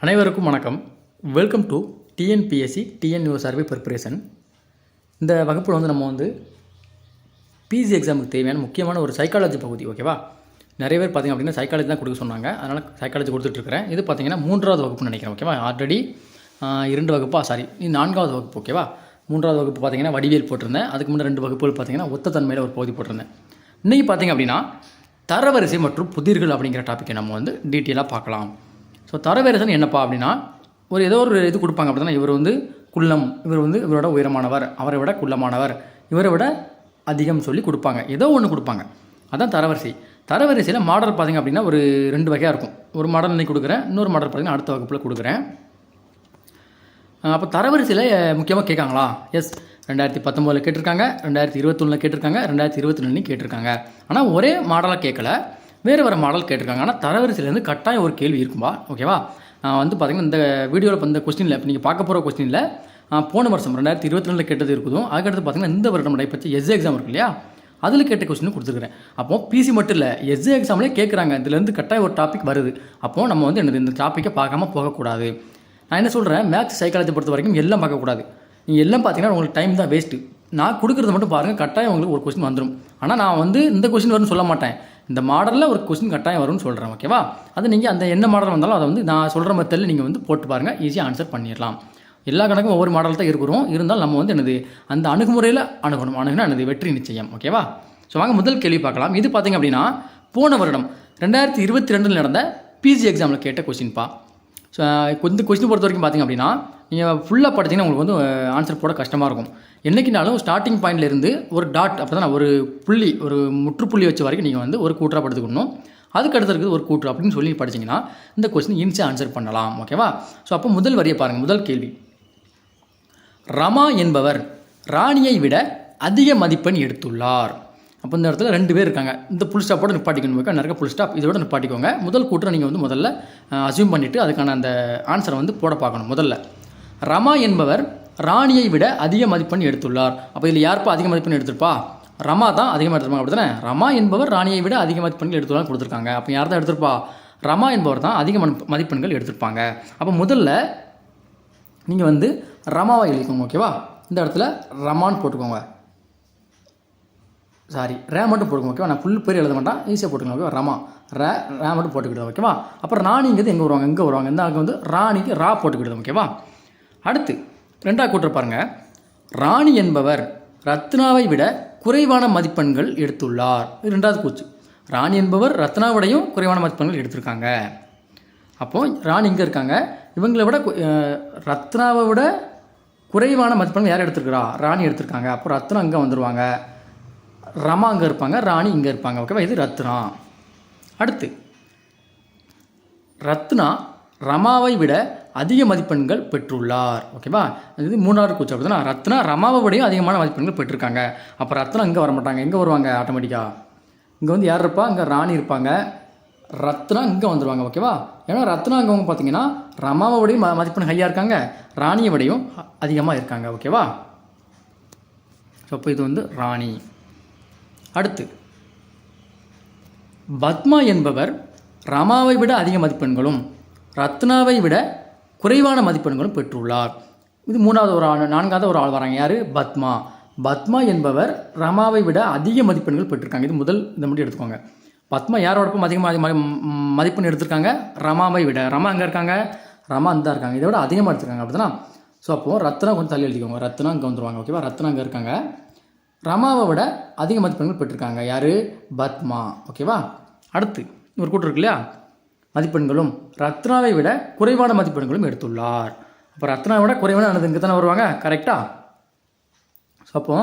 அனைவருக்கும் வணக்கம். Welcome to TNPSC TNU survey preparation. இந்த வகுப்பில் நம்ம பிஜி எக்ஸாமுக்கு தேவையான முக்கியமான ஒரு சைக்காலஜி பகுதி. ஓகேவா? நிறைய பேர் பார்த்திங்க அப்படின்னா சைக்காலஜி தான் கொடுக்க சொன்னாங்க. அதனால் சைக்காலஜி கொடுத்துட்ருக்கிறேன். இது பார்த்திங்கன்னா 3வது வகுப்புன்னு நினைக்கிறேன். ஓகேவா? ஆல்ரெடி 2 வகுப்பா இது 4வது வகுப்பு. ஓகேவா? 3வது வகுப்பு பார்த்திங்கன்னா வடிவியல் போட்டிருந்தேன். அதுக்கு முன்னே 2 வகுப்புகள் பார்த்திங்கன்னா ஒத்த தன்மையில் ஒரு பகுதி போட்டிருந்தேன். இன்றைக்கி பார்த்திங்க அப்படின்னா தரவரிசை மற்றும் புதிர்கள் அப்படிங்கிற டாப்பிக்கை நம்ம டீட்டெயிலாக பார்க்கலாம். ஸோ தரவரிசைன்னு என்னப்பா அப்படின்னா ஏதோ ஒரு இது கொடுப்பாங்க. அப்படின்னா இவர் குள்ளம், இவரோட உயரமானவர், அவரை விட குள்ளமானவர், இவரை விட அதிகம் சொல்லி கொடுப்பாங்க. ஏதோ ஒன்று கொடுப்பாங்க. அதான் தரவரிசை. தரவரிசையில் மாடல் பார்த்திங்க அப்படின்னா ஒரு 2 வகையாக இருக்கும். ஒரு மாடல் இன்னைக்கு கொடுக்குறேன், இன்னொரு மாடல் பார்த்திங்கன்னா அடுத்த வகுப்பில் கொடுக்குறேன். அப்போ தரவரிசையில் முக்கியமாக கேட்காங்களா? எஸ், 2019 கேட்டிருக்காங்க, 2021 கேட்டிருக்காங்க, 2022 கேட்டிருக்காங்க. ஆனால் ஒரே மாடலாக கேட்கல, வேறு மாடல் கேட்டிருக்காங்க. ஆனால் தரவரிசையிலேருந்து கட்டாயம் ஒரு கேள்வி இருக்கும்பா. ஓகேவா? பார்த்திங்கன்னா இந்த வீடியோவில் இந்த கொஸ்டினில் இப்போ நீங்கள் பார்க்க போகிற கொஸ்டினில் போன வருஷம் 2022 கேட்டது இருக்குதும், அதுக்கடுத்து பார்த்திங்கன்னா இந்த வருடம் நடைபெற்ற எஸ்ஏ எக்ஸாம் இருக்கு இல்லையா, அதில் கேட்ட கொஸ்டின் கொடுத்துருக்குறேன். அப்போது பிசி மட்டும் இல்லை, எஸ்ஏ எக்ஸாம்லேயே கேட்குறாங்க. இதுலேருந்து கட்டாயம் ஒரு டாபிக் வருது. அப்போது நம்ம இந்த டாப்பிக்கை பார்க்காம போகக்கூடாது. நான் என்ன சொல்கிறேன், மேத்ஸ் சைக்காலஜி பொறுத்த வரைக்கும் எல்லாம் பார்க்கக்கூடாது. நீங்கள் எல்லாம் பார்த்தீங்கன்னா உங்களுக்கு டைம் தான் வேஸ்ட்டு. நான் கொடுக்குறத மட்டும் பாருங்கள், கட்டாயம் உங்களுக்கு ஒரு கொஸ்டின் வந்துடும். ஆனால் நான் இந்த கொஸ்டின் வரும்னு சொல்ல மாட்டேன். இந்த மாடலில் ஒரு கொஸ்டின் கட்டாயம் வரும்னு சொல்கிறேன். ஓகேவா? அது நீங்கள் அந்த என்ன மாடல் வந்தாலும் அதை நான் சொல்கிற மெத்தடில் நீங்கள் போட்டு பாருங்கள், ஈஸியாக ஆன்சர் பண்ணிடலாம். எல்லா கணக்கும் ஒவ்வொரு மாடல் தான் இருக்கிறோம். இருந்தாலும் நம்ம அந்த அணுகுமுறையில் அணுகுனா வெற்றி நிச்சயம். ஓகேவா? ஸோ வாங்க முதல் கேள்வி பார்க்கலாம். இது பார்த்திங்க அப்படின்னா போன வருடம் 2022 நடந்த பிஜி எக்ஸாமில் கேட்ட கொஸ்டின்ப்பா. ஸோ இந்த கொஸ்டின் பொறுத்த வரைக்கும் பார்த்திங்க அப்படின்னா நீங்கள் ஃபுல்லாக படிச்சிங்கன்னா உங்களுக்கு ஆன்சர் போட கஷ்டமாக இருக்கும். என்றைக்குனாலும் ஸ்டார்டிங் பாயிண்ட்லேருந்து ஒரு டாட், அப்போ தான் ஒரு புள்ளி, ஒரு முற்றுப்புள்ளி வச்ச வரைக்கும் நீங்கள் ஒரு கூட்டாக படுத்துக்கணும். அதுக்கு அடுத்து இருக்குது ஒரு கூற்று அப்படின்னு சொல்லி படிச்சிங்கன்னா இந்த கொஸ்டின் ஈஸியாக ஆன்சர் பண்ணலாம். ஓகேவா? ஸோ அப்போ முதல் வரியை பாருங்கள். முதல் கேள்வி, ரமா என்பவர் ராணியை விட அதிக மதிப்பெண் எடுத்துள்ளார். அப்போ இந்த இடத்துல 2 பேர் இருக்காங்க. இந்த புல் ஸ்டாப்போட நிப்பாட்டிக்கணும். நிறைய புல் ஸ்டாப் இதோட நிப்பாட்டிக்கோங்க. முதல் கூற்றை நீங்கள் முதல்ல அசியூம் பண்ணிவிட்டு அதுக்கான அந்த ஆன்சரை போட பார்க்கணும். முதல்ல ரமா என்பவர் ராணியை விட அதிக மதிப்பெண் எடுத்துள்ளார். அப்போ இதில் யாருப்பா அதிக மதிப்பெண் எடுத்திருப்பா? ரமா தான் அதிகமாக எடுத்துருப்பாங்க. அப்படி தானே? ரமா என்பவர் ராணியை விட அதிக மதிப்பெண்கள் எடுத்துள்ளார் கொடுத்துருக்காங்க. அப்போ யார் தான் எடுத்திருப்பா? ரமா என்பவர் தான் அதிக மதிப்பெண்கள் எடுத்திருப்பாங்க. அப்போ முதல்ல நீங்கள் ரமாவை எழுதிக்கோங்க. ஓகேவா? இந்த இடத்துல ரமான்னு போட்டுக்கோங்க. சாரி, ரே மட்டும் போட்டுக்கோங்க. ஓகேவா? நான் ஃபுல் பேர் எழுத மாட்டேன், ஈஸியாக போட்டுக்கோங்க. ஓகேவா? ரமா ரே மட்டும் போட்டுக்கிடுவோம். ஓகேவா? அப்புறம் ராணிங்கிறது எங்கே வருவாங்க? இந்த அங்கே ராணிக்கு ரா போட்டுக்கிடுவோம். ஓகேவா? அடுத்து 2வது கூற்று பாருங்கள். ராணி என்பவர் ரத்னாவை விட குறைவான மதிப்பெண்கள் எடுத்துள்ளார். இது 2வது கூற்று. ராணி என்பவர் ரத்னாவிடையும் குறைவான மதிப்பெண்கள் எடுத்திருக்காங்க. அப்போது ராணி இங்கே இருக்காங்க. இவங்களை விட ரத்னாவை விட குறைவான மதிப்பெண்கள் யார் எடுத்திருக்கிறா? ராணி எடுத்திருக்காங்க. அப்போ ரத்னா இங்கே வந்துடுவாங்க, ரமா அங்கே இருப்பாங்க, ராணி இங்கே இருப்பாங்க. ஓகேவா? இது ரத்னா. அடுத்து ரத்னா ரமாவை விட அதிக மதிப்பெண்கள் பெற்றுள்ளார். ஓகேவா? இது 3வது கூற்று. அப்படி தான் ரத்னா ரமாவை விடையும் அதிகமான மதிப்பெண்கள் பெற்றிருக்காங்க. அப்போ ரத்னா இங்கே வர மாட்டாங்க. எங்கே வருவாங்க? ஆட்டோமேட்டிக்காக இங்கே யார் இருப்பா? இங்கே ராணி இருப்பாங்க, ரத்னா இங்கே வந்துடுவாங்க. ஓகேவா? ஏன்னா ரத்னா அங்கே பார்த்தீங்கன்னா ரமாவை விடையும் மதிப்பெண் ஹையாக இருக்காங்க, ராணியை விடையும் அதிகமாக இருக்காங்க. ஓகேவா? ஸோ அப்போ இது ராணி. அடுத்து பத்மா என்பவர் ரமாவை விட அதிக மதிப்பெண்களும் ரத்னாவை விட குறைவான மதிப்பெண்களும் பெற்றுள்ளார். இது 3வது ஒரு ஆள். 4வது ஒரு ஆள் வராங்க. யார்? பத்மா. பத்மா என்பவர் ரமாவை விட அதிக மதிப்பெண்கள் பெற்றிருக்காங்க. இது முதல் இதை மட்டும் எடுத்துக்கோங்க. பத்மா யாரோடப்பும் அதிகமாக மதிப்பெண் எடுத்திருக்காங்க? ரமாவை விட. ரமா அங்கே இருக்காங்க, ரமா அந்த இருக்காங்க, இதை விட அதிகமாக எடுத்திருக்காங்க. அப்படி தானே? ஸோ அப்போது ரத்னா கொஞ்சம் தள்ளி எழுதிக்கோங்க. ரத்னா இங்கே வந்துடுவாங்க. ஓகேவா? ரத்னா அங்கே இருக்காங்க, ரமாவை விட அதிக மதிப்பெண்கள் பெற்றிருக்காங்க. யார்? பத்மா. ஓகேவா? அடுத்து ஒரு கூற்று இருக்கு இல்லையா, மதிப்பெண்களும் ரத்னாவை விட குறைவான மதிப்பெண்களும் எடுத்துள்ளார். அப்போ ரத்னாவை விட குறைவான இங்கே தானே வருவாங்க. கரெக்டாக? ஸோ அப்போ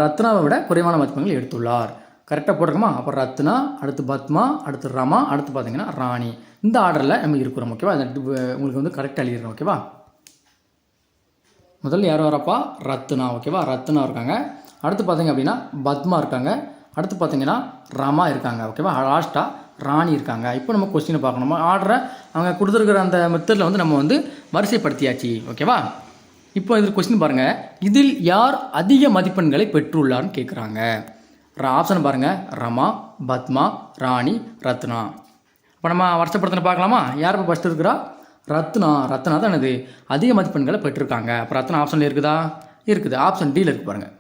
ரத்னாவை விட குறைவான மதிப்பெண்கள் எடுத்துள்ளார். கரெக்டாக போட்டிருக்கோமா? அப்போ ரத்னா, அடுத்து பத்மா, அடுத்து ரமா, அடுத்து பார்த்தீங்கன்னா ராணி. இந்த ஆர்டரில் நம்ம இருக்கிறோம். ஓகேவா? உங்களுக்கு கரெக்டாக எழுதிடுறோம். ஓகேவா? முதல்ல யார் வரப்பா? ரத்னா. ஓகேவா? ரத்னா இருக்காங்க. அடுத்து பார்த்தீங்க அப்படின்னா பத்மா இருக்காங்க. அடுத்து பார்த்தீங்கன்னா ரமா இருக்காங்க. ஓகேவா? லாஸ்ட்டாக ராணி இருக்காங்க. இப்போ நம்ம கொஸ்டினை பார்க்கணும். ஆர்டரை அவங்க கொடுத்துருக்கிற அந்த மெத்தடில் நம்ம வரிசைப்படுத்தியாச்சு. ஓகேவா? இப்போ இதில் கொஸ்டின் பாருங்கள். இதில் யார் அதிக மதிப்பெண்களை பெற்றுள்ளார்னு கேட்குறாங்க. ஆப்ஷன் பாருங்கள். ரமா, பத்மா, ராணி, ரத்னா. இப்போ நம்ம வருஷப்படுத்தின பார்க்கலாமா? யார் இப்போ ஃபஸ்ட்டு இருக்கிறா? ரத்னா தான் என்னது அதிக மதிப்பெண்களை பெற்றிருக்காங்க. அப்போ ரத்னா ஆப்ஷனில் இருக்குதா? இருக்குது. ஆப்ஷன் டியில் இருக்கு பாருங்கள்.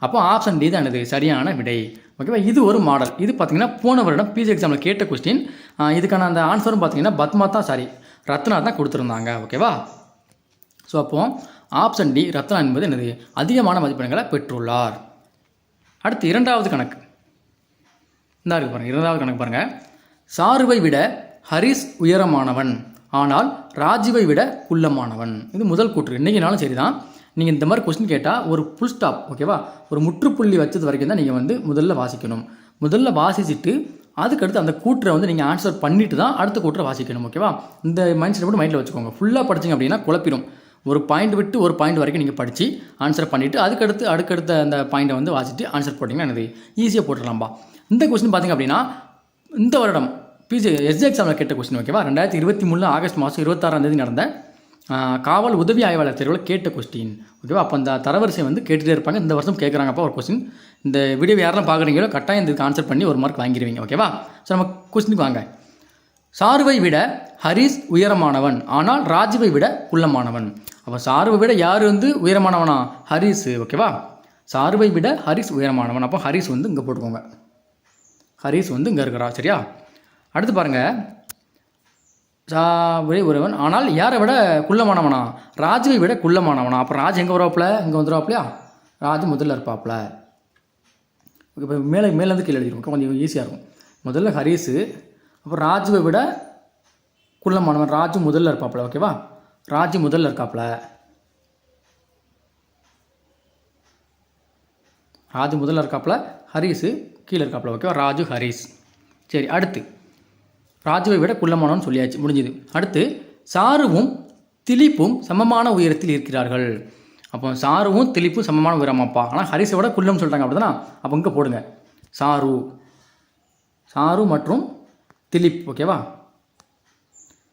அப்போ ஆப்ஷன் டி தான் என்னது சரியான விடை. ஓகேவா? இது ஒரு மாடல். இது பார்த்தீங்கன்னா போன வருடம் பிஜி எக்ஸாமில் கேட்ட கொஸ்டின். இதுக்கான அந்த ஆன்சரும் பார்த்தீங்கன்னா ரத்னா தான் கொடுத்துருந்தாங்க. ஓகேவா? ஸோ அப்போது ஆப்ஷன் டி ரத்னா என்பது என்னது அதிகமான மதிப்பெண்களை பெற்றுள்ளார். அடுத்து இரண்டாவது கணக்கு இந்த இருக்கு பாருங்கள். இரண்டாவது கணக்கு பாருங்கள். சாருவை விட ஹரிஸ் உயரமானவன், ஆனால் ராஜுவை விட குள்ளமானவன். இது முதல் கூற்று. இன்றைக்கினாலும் சரி தான், நீங்கள் இந்த மாதிரி கொஸ்டின் கேட்டால் ஒரு ஃபுல் ஸ்டாப், ஓகேவா, ஒரு முற்றுப்புள்ளி வச்சது வரைக்கும் தான் நீங்கள் முதல்ல வாசிக்கணும். முதல்ல வாசிச்சுட்டு அதுக்கடுத்து அந்த கூற்றை நீங்கள் ஆன்சர் பண்ணிட்டு தான் அடுத்த கூற்றை வாசிக்கணும். ஓகேவா? இந்த மைண்ட் செட் மட்டும் மைண்டில் வச்சுக்கோங்க. ஃபுல்லாக படிச்சிங்க அப்படின்னா குழப்பிடும். ஒரு பாயிண்ட் விட்டு ஒரு பாயிண்ட் வரைக்கும் நீங்கள் படித்து ஆன்சர் பண்ணிவிட்டு அடுக்கடுத்த அந்த பாயிண்ட்டை வாசிட்டு ஆன்சர் போட்டிங்கன்னா என்னது ஈஸியாக போட்டுடலாம்பா. இந்த கொஸ்டின் பார்த்திங்க அப்படின்னா இந்த வருடம் பிஜி எஸ்ஜி எக்ஸாமில் கேட்ட கொஸ்டின். ஓகேவா? 2023 ஆகஸ்ட் மாதம் 26 நடந்த காவல் உதவி ஆய்வாளர் தேர்வில் கேட்ட கொஸ்டின். ஓகேவா? அப்போ அந்த தரவரிசை கேட்டுகிட்டே இருப்பாங்க. இந்த வருஷம் கேட்குறாங்கப்பா ஒரு கொஸ்டின். இந்த வீடியோ யாரெல்லாம் பார்க்குறீங்களோ கட்டாயம் இதுக்கு ஆன்சர் பண்ணி ஒரு மார்க் வாங்கிடுவீங்க. ஓகேவா? ஸோ நம்ம கொஸ்டினுக்கு வாங்க. சாருவை விட ஹரிஸ் உயரமானவன், ஆனால் ராஜுவை விட குள்ளமானவன். அப்போ சாருவை விட யார் உயரமானவனா? ஹரிஸ். ஓகேவா? சாருவை விட ஹரிஸ் உயரமானவன். அப்போ ஹரிஸ் இங்கே போட்டுக்கோங்க. ஹரிஸ் இங்கே இருக்கிறா. சரியா? அடுத்து பாருங்கள். சாருவை உயரவன், ஆனால் யாரை விட குள்ளமானவனா? ராஜுவை விட குள்ளமானவனா? அப்போ ராஜ் எங்கே வருவாப்புல? இங்கே வந்துடுவாப்லையா? ராஜு முதல்ல இருப்பாப்புல. ஓகே, இப்போ மேலேருந்து கீழே எழுதிடும். கொஞ்சம் ஈஸியாக இருக்கும். முதல்ல ஹரிஸு, அப்புறம் ராஜுவை விட குள்ளமானவன். ராஜு முதல்ல இருப்பாப்புல. ஓகேவா? ராஜு முதல்ல இருக்காப்புல. ராஜு முதல்ல இருக்காப்புல, ஹரிஸு கீழே இருக்காப்புல. ஓகேவா? ராஜு ஹரிஸ். சரி, அடுத்து ராஜுவை விட குள்ளமானவன் சொல்லியாச்சு, முடிஞ்சுது. அடுத்து சாருவும் திலீப்பும் சமமான உயரத்தில் இருக்கிறார்கள். அப்போ சாருவும் திலீப்பும் சமமான உயரமாப்பா, ஆனால் ஹரிஸை விட குள்ளம் சொல்லிட்டாங்க. அப்படி தானே? அப்போ இங்கே போடுங்க சாரு மற்றும் திலீப். ஓகேவா?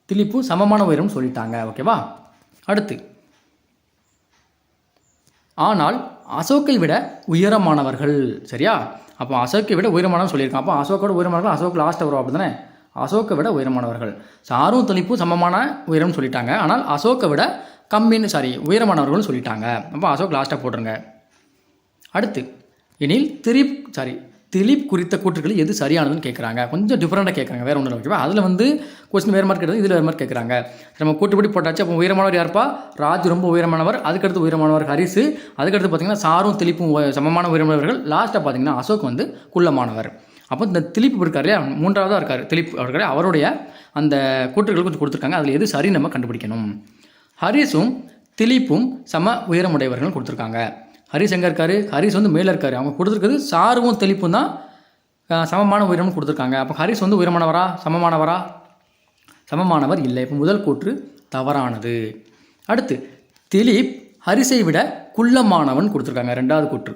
திலீப்பு சமமான உயரம் சொல்லிட்டாங்க. ஓகேவா? அடுத்து ஆனால் அசோக்கை விட உயரமானவர்கள். சரியா? அப்போ அசோக்கை விட உயரமானவன் சொல்லியிருக்கான். அப்போ அசோக்கோட உயரமானவர்கள் அசோக் லாஸ்ட்டாக வரும். அப்படி தானே? அசோக்கை விட உயரமானவர்கள். சாரும் திலீப்பும் சமமான உயரம்னு சொல்லிட்டாங்க, ஆனால் அசோக்கை விட உயரமானவர்கள்னு சொல்லிட்டாங்க. அப்போ அசோக் லாஸ்ட்டாக போட்டுருங்க. அடுத்து எனில் திலீப் குறித்த கூற்றுக்கள் எது சரியானதுன்னு கேட்குறாங்க. கொஞ்சம் டிஃப்ரெண்ட்டாக கேட்குறாங்க, வேறு ஒன்றும். ஓகேவா? அதில் கொஸ்டின் வேறு மாதிரி கேட்டது, இதில் வேறு மாதிரி கேட்குறாங்க. நம்ம கூட்டுப்படி போட்டாச்சு. அப்போ உயரமானவர் யாருப்பா? ராஜு ரொம்ப உயரமானவர். அதுக்கடுத்து உயரமானவர் ஹரிஸு. அதுக்கடுத்து பார்த்தீங்கன்னா சாரும் திலீப்பும் சமமான உயரமானவர்கள். லாஸ்ட்டாக பார்த்தீங்கன்னா அசோக் குள்ளமானவர். அப்போ இந்த திலீப் இருக்கார் இல்லையா, மூன்றாவதாக இருக்கார் திலீப் அவர்கள். அவருடைய அந்த கூற்றுகள் கொஞ்சம் கொடுத்துருக்காங்க. அதில் எது சரி நம்ம கண்டுபிடிக்கணும். ஹரிஸும் திலீப்பும் சம உயரமுடையவர்கள் கொடுத்துருக்காங்க. ஹரிஸ் எங்கே இருக்காரு? ஹரிஸ் மேலே இருக்காரு. அவங்க கொடுத்துருக்குது சாருவும் திலீப்பும் தான் சமமான உயரம்னு கொடுத்துருக்காங்க. அப்போ ஹரிஸ் உயரமானவரா? சமமானவர் இல்லை. இப்போ முதல் கூற்று தவறானது. அடுத்து திலீப் ஹரிஸை விட குள்ளமானவன் கொடுத்துருக்காங்க. ரெண்டாவது கூற்று.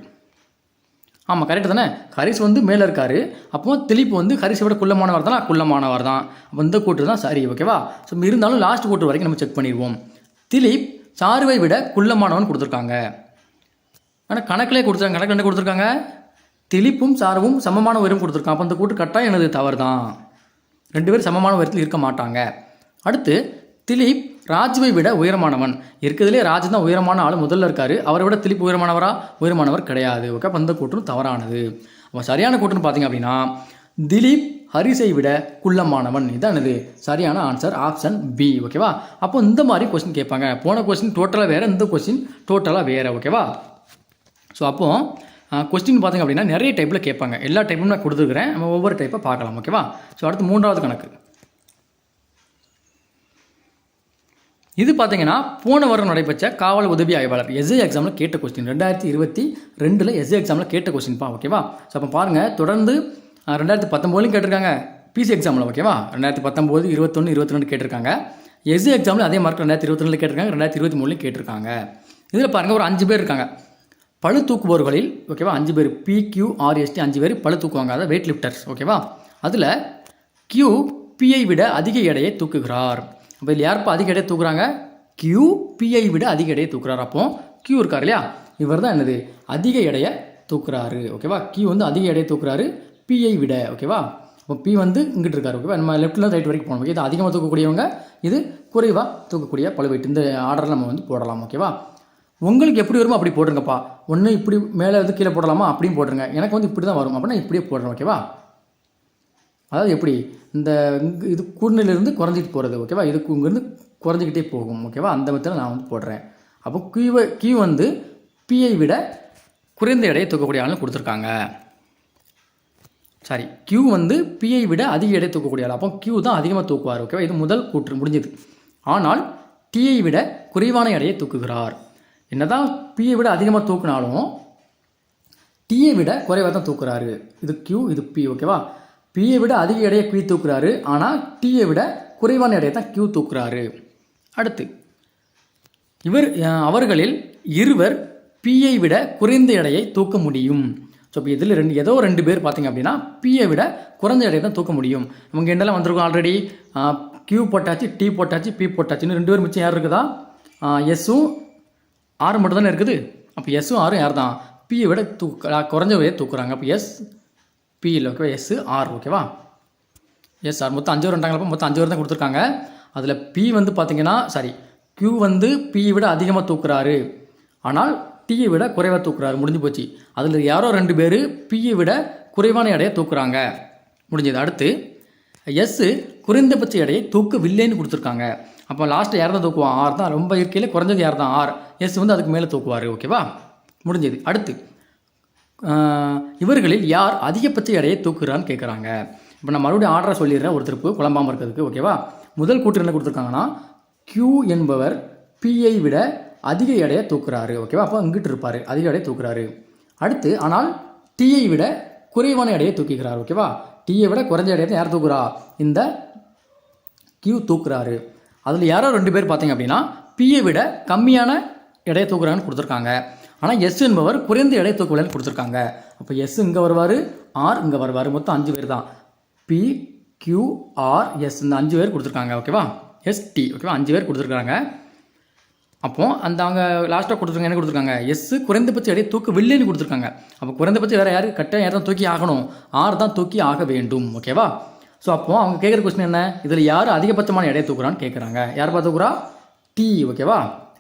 ஆமாம், கரெக்டு தானே? ஹரிஸ் மேலே இருக்காரு. அப்போ திலீப் ஹரிஸை விட குள்ளமானவர் தான். அப்போ இந்த கூற்று தான் சரி. ஓகேவா? ஸோ இருந்தாலும் லாஸ்ட் கூற்று வரைக்கும் நம்ம செக் பண்ணிடுவோம். திலீப் சாருவை விட குள்ளமானவன் கொடுத்துருக்காங்க. ஆனால் கணக்கில் என்ன கொடுத்துருக்காங்க? திலீப்பும் சாருவும் சமமான உயரம் கொடுத்துருக்காங்க. அப்போ அந்த கூட்டு கட்டாயம் எனது தவறு தான். ரெண்டு பேரும் சமமான உயரத்தில் இருக்க மாட்டாங்க. அடுத்து திலீப் ராஜுவை விட உயரமானவன். இருக்கிறதுலே ராஜு தான் உயரமான ஆள் முதல்ல இருக்கார். அவரை விட திலீப் உயரமானவர் கிடையாது. ஓகே, அப்போ அந்த கூற்றும் தவறானது. அப்போ சரியான கூற்றுன்னு பார்த்தீங்க அப்படின்னா திலீப் ஹரிஸை விட குள்ளமானவன். இதான் இது சரியான ஆன்சர், ஆப்ஷன் பி. ஓகேவா? அப்போ இந்த மாதிரி கொஸ்டின் கேட்பாங்க. போன கொஸ்டின் டோட்டலாக வேறு, இந்த கொஸ்டின் டோட்டலாக வேறு. ஓகேவா? ஸோ அப்போது கொஸ்டின் பார்த்திங்க அப்படின்னா நிறைய டைப்பில் கேட்பாங்க. எல்லா டைப்பும் நான் கொடுத்துருக்குறேன். நம்ம ஒவ்வொரு டைப்பாக பார்க்கலாம். ஓகேவா? ஸோ அடுத்து மூன்றாவது கணக்கு. இது பார்த்தீங்கன்னா போன வாரம் நடைபெற்ற காவல் உதவி ஆய்வாளர் எஸ்ஐ எக்ஸாமில் கேட்ட கொஸ்டின். 2022 எஸ்ஐ எக்ஸாமில் கேட்ட கொஸ்டின்ப்பா. ஓகேவா? ஸோ அப்போ பாருங்கள், தொடர்ந்து 2019 கேட்டிருக்காங்க பிசி எக்ஸாமில். ஓகேவா? 2019, 21, 22 கேட்டிருக்காங்க. எஸ்ஐ எக்ஸாமில் அதே மார்க் 2022 கேட்டிருக்காங்க, 2023 கேட்டிருக்காங்க. இதில் பாருங்கள், ஒரு 5 பேர் இருக்காங்க பளு தூக்குபவர்களில். ஓகேவா? 5 பேர் PQRST 5 பேர் பளு தூக்குவாங்க, அதாவது வெயிட் லிஃப்டர்ஸ். ஓகேவா? அதில் Q Pயை விட அதிக எடையை தூக்குகிறார். அப்போ இதில் யாருப்பா அதிக எடையை தூக்குறாங்க? Q Pயை விட அதிக எடையை தூக்குறாரு. அப்போ Q இருக்கார் இல்லையா, இவர் தான் என்னது அதிக எடையை தூக்குறாரு. ஓகேவா? Q அதிக எடையை தூக்குறாரு Pயை விட. ஓகேவா? அப்போ பி வந்து இங்கிட்டு இருக்காரு. ஓகேவா, நம்ம லெஃப்ட்லேருந்து ரைட் வரைக்கும் போகணும். இது அதிகமாக தூக்கக்கூடியவங்க, இது குறைவாக தூக்கக்கூடிய பளுவைட்டு. இந்த ஆர்டரில் நம்ம வந்து போடலாம். ஓகேவா, உங்களுக்கு எப்படி வருமோ அப்படி போடுங்கப்பா. ஒன்று இப்படி மேலே வந்து கீழே போடலாமா அப்படியும் போட்டுருங்க. எனக்கு வந்து இப்படி தான் வரும் அப்படின்னா இப்படியே போடுறேன். ஓகேவா, அதாவது எப்படி இந்த இது கூர்நிலையிலிருந்து குறைஞ்சிட்டு போகிறது. ஓகேவா, இது இங்கேருந்து குறைஞ்சிக்கிட்டே போகும். ஓகேவா, அந்த விதத்தில் நான் வந்து போடுறேன். அப்போ கியூ வந்து பியை விட குறைந்த எடையை தூக்கக்கூடிய ஆளுன்னு கொடுத்துருக்காங்க. சாரி, கியூ வந்து பியை விட அதிக எடை தூக்கக்கூடிய ஆள். அப்போ கியூ தான் அதிகமாக தூக்குவார். ஓகேவா, இது முதல் கூற்று முடிஞ்சது. ஆனால் டியை விட குறைவான எடையை தூக்குகிறார். என்னதான் பியை விட அதிகமாக தூக்குனாலும் டியை விட குறைவாக தான் தூக்குறாரு. இது கியூ, இது பி. ஓகேவா, பியை விட அதிக எடையை கியூ தூக்குறாரு, ஆனால் டியை விட குறைவான எடையை தான் கியூ தூக்குறாரு. அடுத்து அவர்களில் இருவர் பியை விட குறைந்த எடையை தூக்க முடியும். ஸோ இப்போ இதில் ஏதோ ரெண்டு பேர் பார்த்தீங்க அப்படின்னா பியை விட குறைந்த எடையை தான் தூக்க முடியும். நமக்கு என்னெல்லாம் வந்திருக்கும் ஆல்ரெடி, கியூ போட்டாச்சு, டி போட்டாச்சு, பி போட்டாச்சுன்னு 2 பேர் மிச்சம் யார் இருக்குதா, எஸ்ஸும் ஆறு மட்டும் தானே இருக்குது. அப்போ எஸ்ஸும் ஆரும் யார் தான், பியை விட குறைஞ்ச எடையை தூக்குறாங்க. அப்போ எஸ் பி இல்லை. ஓகேவா, எஸ் ஆர். ஓகேவா, எஸ் ஆர் மொத்தம் 5 பேர் வந்துட்டாங்களப்போ மொத்தம் 5 பேர் தான் கொடுத்துருக்காங்க. அதில் பி வந்து பார்த்தீங்கன்னா சாரி கியூ வந்து பியை விட அதிகமாக தூக்குறாரு, ஆனால் டியை விட குறைவாக தூக்குறாரு. முடிஞ்சு போச்சு. அதில் யாரோ 2 பேர் பியை விட குறைவான எடையை தூக்குறாங்க. முடிஞ்சது. அடுத்து எஸ்ஸு குறைந்தபட்ச எடையை தூக்கவில்லைன்னு கொடுத்துருக்காங்க. அப்போ லாஸ்ட்டில் யார் தான் தூக்குவான், ஆர் தான். ரொம்ப இருக்கையில் குறைஞ்சது யார் தான், ஆர். எஸ் வந்து அதுக்கு மேலே தூக்குவார். ஓகேவா, முடிஞ்சது. அடுத்து இவர்களில் யார் அதிகபட்ச எடையை தூக்குறான்னு கேட்குறாங்க. இப்போ நான் மறுபடியும் ஆர்டரை சொல்லிடுறேன் ஒரு திருப்பு குழம்பாமல் இருக்கிறதுக்கு. ஓகேவா, முதல் கூற்று என்ன கொடுத்துருக்காங்கன்னா, கியூ என்பவர் பியை விட அதிக எடையை தூக்குறாரு. ஓகேவா, அப்போ இங்கிட்டு இருப்பார், அதிக எடையை தூக்குறாரு. அடுத்து ஆனால் டியை விட குறைவான எடையை தூக்கிக்கிறார். ஓகேவா, டியை விட குறைஞ்ச எடையை தான் யார் தூக்குறா, இந்த கியூ தூக்குறாரு. அதில் யாரோ 2 பேர் பார்த்தீங்க அப்படின்னா பியை விட கம்மியான எடையை தூக்குறாங்கன்னு கொடுத்துருக்காங்க. ஆனால் எஸ் என்பவர் குறைந்த எடை தூக்குவில்லைன்னு கொடுத்துருக்காங்க. அப்போ எஸ் இங்கே வருவார், ஆர் இங்கே வருவார். மொத்தம் 5 பேர் தான். பி கியூ ஆர் எஸ், இந்த 5 பேர் கொடுத்துருக்காங்க. ஓகேவா, எஸ்டி. ஓகேவா, 5 பேர் கொடுத்துருக்காங்க. அப்போது அந்த அவங்க லாஸ்ட்டாக கொடுத்துருக்காங்க என்ன கொடுத்துருக்காங்க, எஸ் குறைந்தபட்ச எடையை தூக்கவில்லைன்னு கொடுத்துருக்காங்க. அப்போ குறைந்தபட்சம் வேறு யார், கரெக்டாக யார் தான் தூக்கி ஆகணும், ஆர் தான் தூக்கி ஆக வேண்டும். ஓகேவா, ஸோ அப்போது அவங்க கேட்குற கொஸ்டின் என்ன, இதில் யார் அதிகபட்சமான எடையை தூக்குறான்னு கேட்குறாங்க. யார் பார்த்து தூக்குறா, டி. ஓகேவா,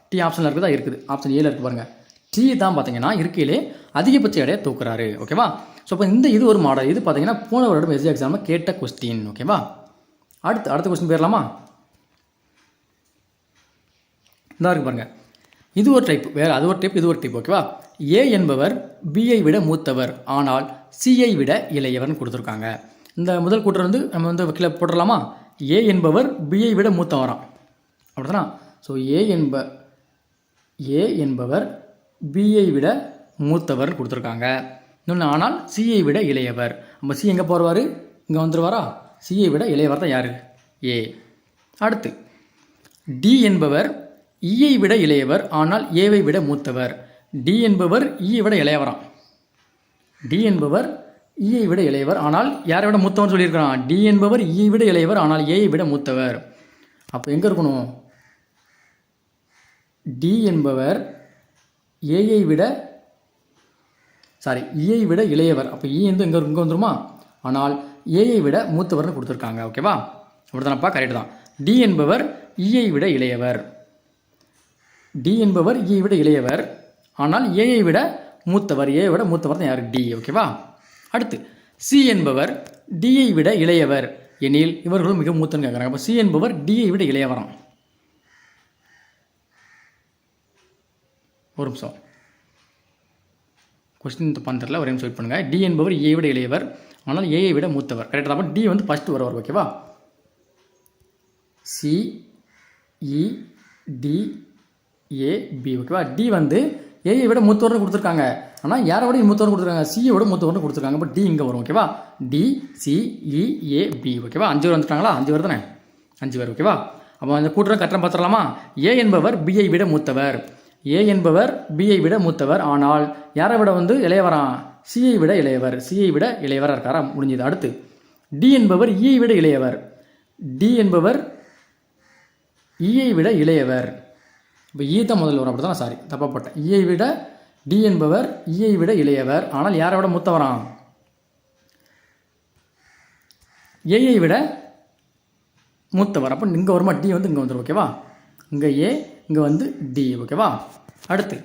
டி ஆப்ஷனில் இருக்குதா, இருக்குது. ஆப்ஷன் ஏல இருக்குது பாருங்கள். டி தான் பார்த்தீங்கன்னா இருக்கையிலே அதிகபட்ச எடையை தூக்குறாரு. ஓகேவா, ஸோ இப்போ இது ஒரு மாடல். இது பார்த்தீங்கன்னா போன வருடம் எஸ்ஏ எக்ஸாமில் கேட்ட கொஸ்டின். ஓகேவா, அடுத்த கொஸ்டின் போயிடலாமா. இதாக இருக்கு பாருங்கள். இது ஒரு டைப், வேறு அது ஒரு டைப், இது ஒரு டைப். ஓகேவா, ஏ என்பவர் பியை விட மூத்தவர், ஆனால் சியை விட இளையவர்னு கொடுத்துருக்காங்க. இந்த முதல் கூற்று வந்து நம்ம வந்து கீழே போட்டுடலாமா. ஏ என்பவர் பியை விட மூத்தவராம், அப்படிதானா. ஸோ ஏ என்பவர் பியை விட மூத்தவர் கொடுத்துருக்காங்க. இன்னொன்று ஆனால் சியை விட இளையவர். நம்ம சி எங்கே போடுவார், இங்கே வந்துடுவாரா. சியை விட இளையவர் தான் யார், ஏ. அடுத்து டி என்பவர் ஈயை விட இளையவர், ஆனால் ஏவை விட மூத்தவர். டி என்பவர் ஈயை விட இளையவராம். டி என்பவர் ஈயை விட இளையவர், ஆனால் யாரை விட மூத்தவர் சொல்லியிருக்கிறான். டி என்பவர் ஈயை விட இளையவர், ஆனால் ஏயை விட மூத்தவர். அப்போ எங்கே இருக்கணும், டி என்பவர் ஏயை விட ஈயை விட இளையவர். அப்போ ஈ வந்து இங்கே வந்துருமா, ஆனால் ஏயை விட மூத்தவர்னு கொடுத்துருக்காங்க. ஓகேவா, அப்படிதானப்பா, கரெக்டு தான். டி என்பவர் ஈயை விட இளையவர். டி என்பவர் ஈயை விட இளையவர், ஆனால் ஏயை விட மூத்தவர். ஏயை விட மூத்தவர் தான் யார், டி. ஓகேவா, அடுத்து சி என்பவர் டியை விட இளையவர் எனில் இவர்களும் மிக மூத்தன்னு கேட்குறாங்க. அப்போ சி என்பவர் டியை விட இளையவராம். ஒரு நிமிஷம், கொஸ்டின் தப்பான்னு ஒரே நிமிஷம் வெயிட் பண்ணுங்கள். டி என்பவர் ஏயை விட இளையவர், ஆனால் ஏயை விட மூத்தவர். கரெக்டாக தான். டி வந்து ஃபஸ்ட்டு வருவார். ஓகேவா, சி இ டி ஏ பி. ஓகேவா, டி வந்து ஏயை விட மூத்தவர்னு கொடுத்துருக்காங்க, ஆனால் யாரை விட மூத்தவர்னு கொடுத்துருக்காங்க, சியை விட மூத்தவர்னு கொடுத்துருக்காங்க. அப்போ டி இங்கே வரும். ஓகேவா, டி சி இ ஏ பி. ஓகேவா, 5 பேர் வந்துட்டாங்களா, 5 பேர் தானே, 5 பேர். ஓகேவா, அப்போ அந்த கூட்டுறம் கட்டணம் பார்த்துடலாமா. ஏ என்பவர் பியை விட மூத்தவர். ஏ என்பவர் பியை விட மூத்தவர், ஆனால் யாரை விட வந்து இளையவரான், சியை விட இளையவர். சியை விட இளையவராக இருக்காரா, முடிஞ்சது. அடுத்து டி என்பவர் ஈயை விட இளையவர். டி என்பவர் ஈயை விட இளையவர். இப்போ ஈ தான் முதல்ல வரும், அப்படி தான், சாரி தப்பாக போட்டேன். ஈயை விட டி என்பவர் ஈயை விட இளையவர், ஆனால் யாரை விட மூத்தவரான், ஏயை விட மூத்தவர். அப்போ இங்கே வருமா டி வந்து இங்கே வந்துடும். ஓகேவா, இங்கே ஏ, இங்கே வந்து டி. ஓகேவா, அடுத்து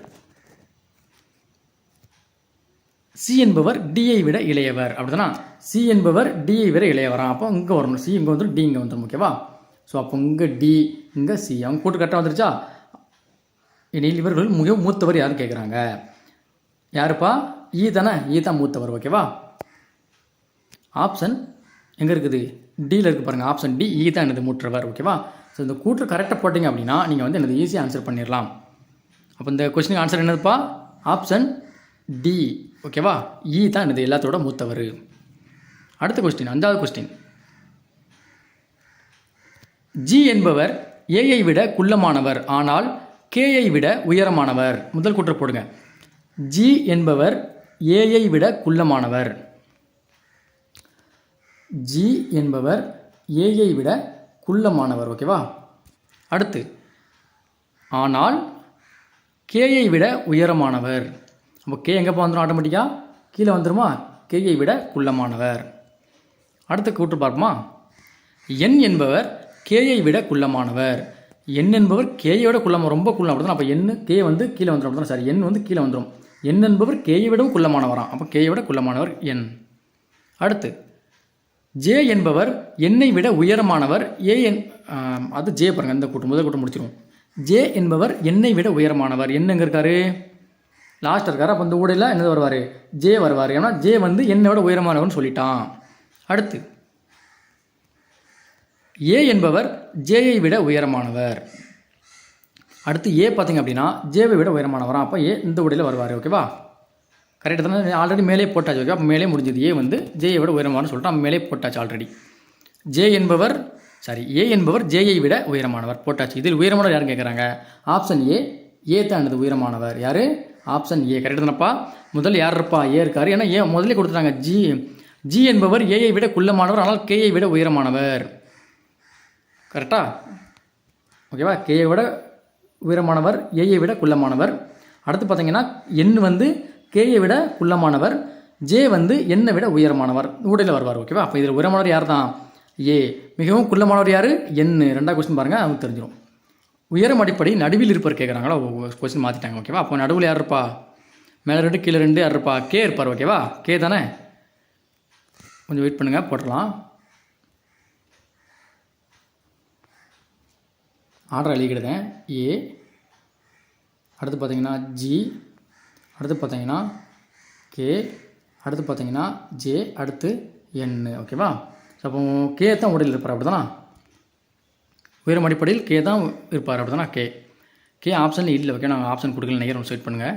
சி என்பவர் டியை விட இளையவர். அப்படிதானா, சி என்பவர் டியை விட இளையவரா. அப்போ இங்கே வரணும், சி இங்கே வந்துடும், டி இங்கே வந்துடும். ஓகேவா, ஸோ அப்போ இங்கே டி, இங்கே சி, அவங்க கூட்டு கரெக்டாக வந்துருச்சா. எனில் இவர்கள் மிகவும் மூத்தவர் யாருன்னு கேட்குறாங்க. யாருப்பா, ஈ தானே, ஈ தான் மூத்தவர். ஓகேவா, ஆப்ஷன் எங்கே இருக்குது, டியில் இருக்குது பாருங்கள். ஆப்ஷன் டி, ஈ தான் எனது மூற்றவர். ஓகேவா, ஸோ இந்த கூற்று கரெக்டாக போட்டிங்க அப்படின்னா நீங்கள் வந்து எனது ஈஸியாக ஆன்சர் பண்ணிடலாம். அப்போ இந்த கொஸ்டினுக்கு ஆன்சர் என்னதுப்பா, ஆப்ஷன் டி. ஓகேவா, ஈ தான் எனது எல்லாத்தோட மூத்தவர். அடுத்த கொஸ்டின், 5வது கொஸ்டின். ஜி என்பவர் ஏயை விட குள்ளமானவர், ஆனால் கேயை விட உயரமானவர். முதல் கூற்று போடுங்க. ஜி என்பவர் ஏயை விட குள்ளமானவர். ஜி என்பவர் ஏயை விட குள்ளமானவர். ஓகேவா, அடுத்து ஆனால் கேயை விட உயரமானவர். அப்போ கே எங்கேப்பா வந்துடும், ஆட்டோமேட்டிக்காக கீழே வந்துடுமா, கேயை விட குள்ளமானவர். அடுத்த கூற்று பார்ப்போமா. என் என்பவர் கேயை விட குள்ளமானவர். என் என்பவர் கேயை விட குள்ளமாக, ரொம்ப குள்ளம். அப்படி தான். அப்போ என் கே வந்து கீழே வந்துடும். அப்படி தான், சாரி, என் வந்து கீழே வந்துடும். என் என்பவர் கேயை விடவும் குள்ளமானவராம். அப்போ கேயை விட குள்ளமானவர் என். அடுத்து ஜே என்பவர் என்னை விட உயரமானவர். அது ஜே பாருங்கள், இந்த கூட்டம் முதல் கூட்டம் முடிச்சிடும். ஜே என்பவர் என்னை விட உயரமானவர். என்ன எங்கே இருக்காரு, லாஸ்ட் இருக்காரு. அப்போ இந்த ஊடையில் என்னது வருவார், ஜே வருவார். ஏன்னா ஜே வந்து என்னை விட உயரமானவர்னு சொல்லிட்டான். அடுத்து ஏ என்பவர் ஜேயை விட உயரமானவர். அடுத்து ஏ பார்த்திங்க அப்படின்னா ஜேவை விட உயரமானவரான். அப்போ ஏ இந்த ஊடையில் வருவார். ஓகேவா, கரெக்டாக தானே, ஆல்ரெடி மேலே போட்டாச்சு. ஓகே, அப்போ மேலே முடிஞ்சது. ஏ வந்து ஜேயை விட உயரமானு சொல்லிட்டு நம்ம மேலே போட்டாச்சு ஆல்ரெடி. ஏ என்பவர் ஜேயை விட உயரமானவர் போட்டாச்சு. இதில் உயரமானவர் யாருன்னு கேட்குறாங்க. ஆப்ஷன் ஏ தான் எனது உயரமானவர். யார், ஆப்ஷன் ஏ. கரெக்டாக தானப்பா, முதல் யார் இருப்பா, ஏ இருக்கார். ஏன்னா ஏ முதலே கொடுத்துட்டாங்க. ஜி என்பவர் ஏயை விட குள்ளமானவர், ஆனால் கேயை விட உயரமானவர். கரெக்டா, ஓகேவா, கேயை விட உயரமானவர், ஏயை விட குள்ளமானவர். அடுத்து பார்த்தீங்கன்னா என் வந்து கேயை விட குள்ளமானவர், ஜே வந்து என்னை விட உயரமானவர். ஊடையில் வருவார். ஓகேவா, அப்போ இதில் உயரமானவர் யார் தான், ஏ. மிகவும் குள்ளமானவர் யார், என். 2வது கொஸ்டின் பாருங்கள், அவங்க தெரிஞ்சிடும். உயரம் அடிப்படை நடுவில் இருப்பார் கேட்குறாங்களா, கொஸ்டின் மாற்றிட்டாங்க. ஓகேவா, அப்போ நடுவில் யார் இருப்பா, மேலே 2 கீழே 2 யார் இருப்பா, கே இருப்பார். ஓகேவா, கே தானே. கொஞ்சம் வெயிட் பண்ணுங்கள், போட்டுடலாம். ஆர்டர் எழுதிக்கிடுதேன். ஏ, அடுத்து பார்த்தீங்கன்னா ஜி, அடுத்து பார்த்தீங்கன்னா கே, அடுத்து பார்த்தீங்கன்னா ஜே, அடுத்து என். ஓகேவா, அப்போ கே தான் உடையில் இருப்பார். அப்படி தானா, உயரம் அடிப்படையில் கே தான் இருப்பார். அப்படி தானா, கே ஆப்ஷனில் இல்லை. ஓகே, நாங்கள் ஆப்ஷன் கொடுக்கல, நேரம் செட் பண்ணுங்கள்.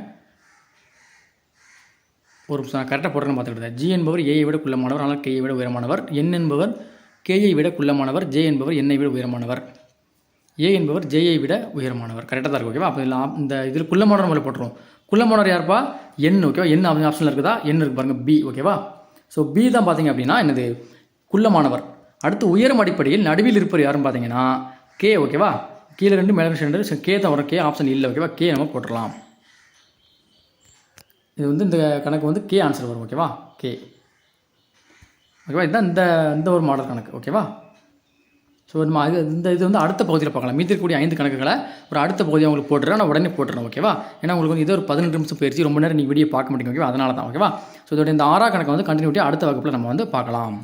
ஒரு நிமிஷம் நான் கரெக்டாக போடுறேன்னு பார்த்துக்கிட்டேன். ஜி என்பவர் ஏயை விட குள்ளமானவர், ஆனால் கேயை விட உயரமானவர். என் என்பவர் கேயை விட குள்ளமானவர், ஜே என்பவர் என்னை விட உயரமானவர். ஏ என்பவர் ஜேயை விட உயரமானவர். கரெக்டாக தான் இருக்கும். ஓகேவா, அப்போ இந்த இதில் குள்ளமானவர் மேலே போட்டுருவோம். குள்ளமானவர் யாருப்பா, என். ஓகேவா, என் ஆப்ஷனில் இருக்குதா, என் இருக்கு பாருங்கள், பி. ஓகேவா, ஸோ பி தான் பார்த்தீங்க அப்படின்னா என்னது, குள்ளமானவர். அடுத்து உயரம் அடிப்படையில் நடுவில் இருப்பவர் யாருன்னு பார்த்தீங்கன்னா கே. ஓகேவா, கீழே 2 மேலே 2, கே தான் வரும். கே ஆப்ஷன் இல்லை. ஓகேவா, கே நம்ம போட்டுடலாம். இது வந்து இந்த கணக்கு வந்து கே ஆன்சர் வரும். ஓகேவா, கே. ஓகேவா, இதுதான் இந்த ஒரு மாடல் கணக்கு. ஓகேவா, ஸோ நம்ம இது வந்து அடுத்த பகுதியில் பார்க்கலாம். மீதி இருக்கக்கூடிய 5 கணக்குகளை ஒரு அடுத்த பகுதியை உங்களுக்கு போட்டுறேன், நான் உடனே போட்டுறேன். ஓகேவா, ஏன்னா உங்களுக்கு வந்து இது ஒரு 18 நிமிஷம் போயிடுச்சு, ரொம்ப நேரம் நீங்கள் வீடியோ பார்க்க மாட்டீங்க. ஓகேவா, அதனால தான். ஓகேவா, ஸோ இதோட இந்த 6ஆம் கணக்கு வந்து கண்டினியூட்டி அடுத்த வகுப்பில் நம்ம வந்து பார்க்கலாம்.